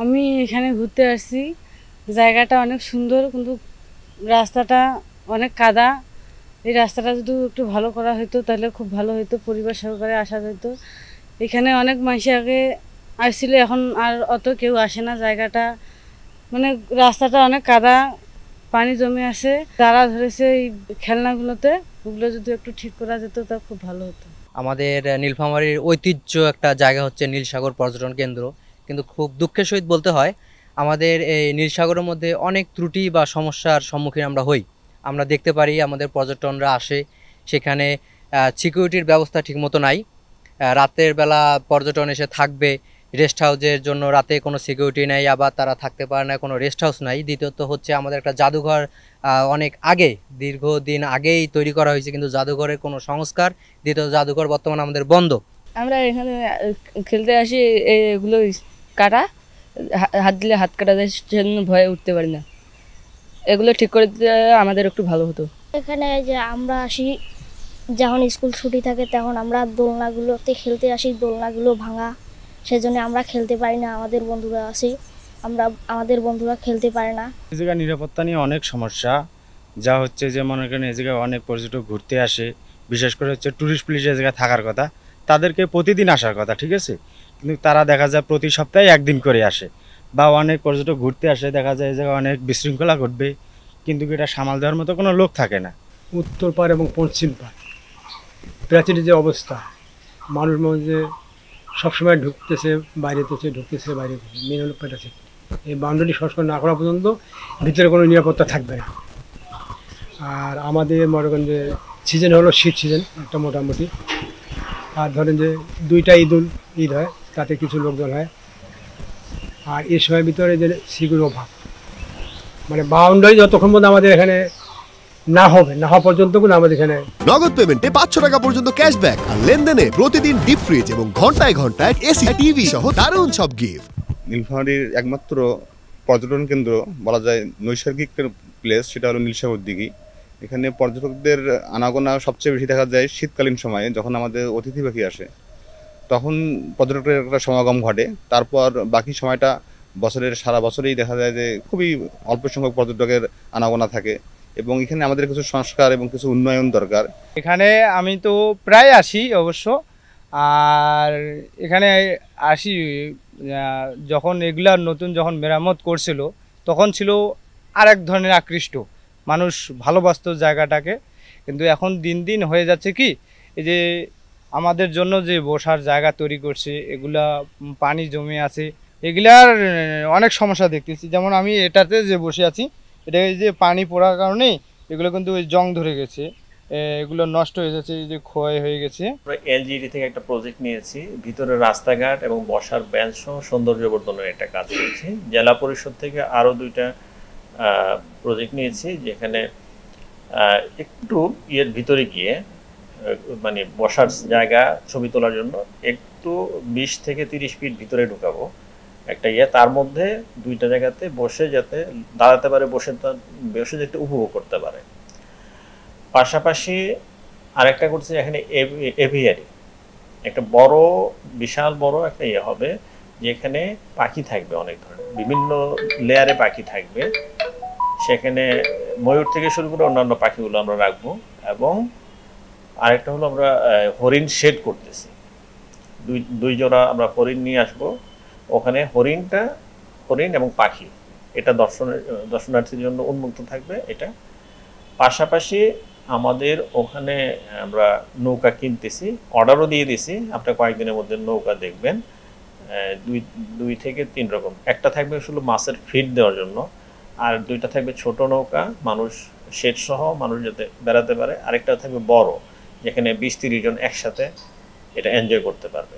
আমি এখানে ঘুরতে আসছি। জায়গাটা অনেক সুন্দর, কিন্তু রাস্তাটা অনেক কাদা। এই রাস্তাটা যদি একটু ভালো করা হতো তাহলে খুব ভালো হতো, পরিবার সহকারে আসা যেত। এখানে অনেক মানুষ আগে আসছিল, এখন আর অত কেউ আসে না। জায়গাটা মানে রাস্তাটা অনেক কাদা, পানি জমে আছে। তারা ধরেছে এই খেলনাগুলোতে, ওগুলো যদি একটু ঠিক করা যেত তা খুব ভালো হতো। আমাদের নীলফামারীর ঐতিহ্য একটা জায়গা হচ্ছে নীলসাগর পর্যটন কেন্দ্র, কিন্তু খুব দুঃখের সহিত বলতে হয় আমাদের এই নীলসাগরের মধ্যে অনেক ত্রুটি বা সমস্যার সম্মুখীন আমরা হই। আমরা দেখতে পারি আমাদের পর্যটনরা আসে, সেখানে সিকিউরিটির ব্যবস্থা ঠিকমতো নাই। রাতের বেলা পর্যটন এসে থাকবে, রেস্ট হাউসের জন্য রাতে কোনো সিকিউরিটি নেই, আবার তারা থাকতে পারে না, কোনো রেস্ট হাউস নাই। দ্বিতীয়ত হচ্ছে আমাদের একটা জাদুঘর অনেক আগে, দীর্ঘদিন আগেই তৈরি করা হয়েছে, কিন্তু জাদুঘরের কোনো সংস্কার, দ্বিতীয় জাদুঘর বর্তমানে আমাদের বন্ধ। আমরা এখানে খেলতে আসি, এগুলো কাটা, হাত দিলে হাত কাটা যায়, সেজন্য ভয়ে উঠতে পারি না। এগুলো ঠিক করে দিলে আমাদের একটু ভালো হতো। এখানে যে আমরা আসি, যখন স্কুল ছুটি থাকে তখন আমরা দোলনাগুলোতে খেলতে আসি, দোলনাগুলো ভাঙা, সেজন্য আমরা খেলতে পারি না। আমাদের বন্ধুরা আসি, আমাদের বন্ধুরা খেলতে পারে না। এই জায়গায় নিরাপত্তা নিয়ে অনেক সমস্যা, যা হচ্ছে যে মনে করেন এই জায়গায় অনেক পর্যটক ঘুরতে আসে, বিশেষ করে হচ্ছে ট্যুরিস্ট পুলিশ এই জায়গায় থাকার কথা, তাদেরকে প্রতিদিন আসার কথা, ঠিক আছে, কিন্তু তারা দেখা যায় প্রতি সপ্তাহে একদিন করে আসে। বা অনেক পর্যটক ঘুরতে আসে, দেখা যায় এই জায়গায় অনেক বিশৃঙ্খলা ঘটবে, কিন্তু এটা সামাল দেওয়ার মতো কোনো লোক থাকে না। উত্তর পাড় এবং পশ্চিম পাড় প্রাচীরের যে অবস্থা, মানুষ মধ্যে সবসময় ঢুকতেছে বাইরেতেছে, ঢুকতেছে বাইরেতেছে, মেন হলো পেটা থেকে। এই বাউন্ডারি সংস্কার না করা পর্যন্ত ভিতরে কোনো নিরাপত্তা থাকবে না। আর আমাদের মনে করেন যে সিজন হলো শীত সিজন একটা মোটামুটি। আর ধরেন যে দুইটা ঈদ হয়, তাতে কিছু লোকজন হয়। আর এই সময়ের ভিতরে যে সিগুর অভাব, মানে বাউন্ডারি যতক্ষণ পর্যন্ত আমাদের এখানে না হওয়া পর্যন্ত কোনো আমাদের এখানে নগদ পেমেন্টে 500 টাকা পর্যন্ত ক্যাশব্যাক, আর লেনদেনে প্রতিদিন ডিপ ফ্রিজ এবং ঘন্টায় ঘন্টায় এসি টিভি সহ দারুণ সব গিফট। নীলফামারীর একমাত্র পর্যটন কেন্দ্র বলা যায়, নৈসর্গিক প্লেস, সেটা হলো নীলসাগর দিঘি। এখানে পর্যটকদের আনাগোনা সবচেয়ে বেশি দেখা যায় শীতকালীন সময়ে, যখন আমাদের অতিথি পাখি আসে তখন পর্যটকের একটা সমাগম ঘটে। তারপর বাকি সময়টা বছরের সারা বছরেই দেখা যায় যে খুবই অল্প সংখ্যক পর্যটকের আনাগোনা থাকে, এবং এখানে আমাদের কিছু সংস্কার এবং কিছু উন্নয়ন দরকার। এখানে আমি তো প্রায় আসি অবশ্য, আর এখানে আসি যখন এগুলা নতুন যখন মেরামত করছিল তখন ছিল আর এক ধরনের আকৃষ্ট, মানুষ ভালোবাসত জায়গাটাকে। কিন্তু এখন দিন দিন হয়ে যাচ্ছে কি, এই যে আমাদের জন্য যে বসার জায়গা তৈরি করছে, এগুলা পানি জমে আছে, এগুলার অনেক সমস্যা দেখতেছি। যেমন আমি এটাতে যে বসে আছি, এটা এই যে পানি পড়ার কারণে এগুলো কিন্তু ওই জং ধরে গেছে, এগুলো নষ্ট হয়ে যাচ্ছে, এই যে ক্ষয় হয়ে গেছে। আমরা এলজিডি থেকে একটা প্রজেক্ট নিয়েছি, ভিতরে রাস্তাঘাট এবং বসার বেঞ্চ সহ সৌন্দর্য বর্ধনের একটা কাজ করেছি। জেলা পরিষদ থেকে আরও 2টা প্রজেক্ট নিয়েছি, যেখানে একটু ইয়ের ভিতরে গিয়ে মানে বসার জায়গা ছবি তোলার জন্য একটু 20 থেকে 30 ফিট ভিতরে ঢুকাবো একটা ইয়ে, তার মধ্যে 2টা জায়গাতে বসে যাতে দাঁড়াতে পারে, বসে যাতে উপভোগ করতে পারে। পাশাপাশি আরেকটা করছে, এখানে এভিয়ারি একটা বড়, বিশাল বড় একটা ইয়ে হবে, যেখানে পাখি থাকবে, অনেক ধরনের বিভিন্ন লেয়ারে পাখি থাকবে। সেখানে ময়ূর থেকে শুরু করে অন্যান্য পাখিগুলো আমরা রাখবো। এবং আরেকটা হলো, আমরা হরিণ শেড করতেছি, দুই জোড়া আমরা হরিণ নিয়ে আসবো। ওখানে হরিণ এবং পাখি, এটা দর্শনার্থীর জন্য উন্মুক্ত থাকবে এটা। পাশাপাশি আমাদের ওখানে আমরা নৌকা কিনতেছি, অর্ডারও দিয়ে দিছি, আপনার কয়েকদিনের মধ্যে নৌকা দেখবেন। দুই থেকে 3 রকম, একটা থাকবে শুধু মাছের ফিড দেওয়ার জন্য, আর 2টা থাকবে ছোট নৌকা, মানুষ শেড সহ মানুষ যাতে বেড়াতে পারে। আরেকটা থাকবে বড়, যেখানে 20-30 জন একসাথে এটা এনজয় করতে পারবে।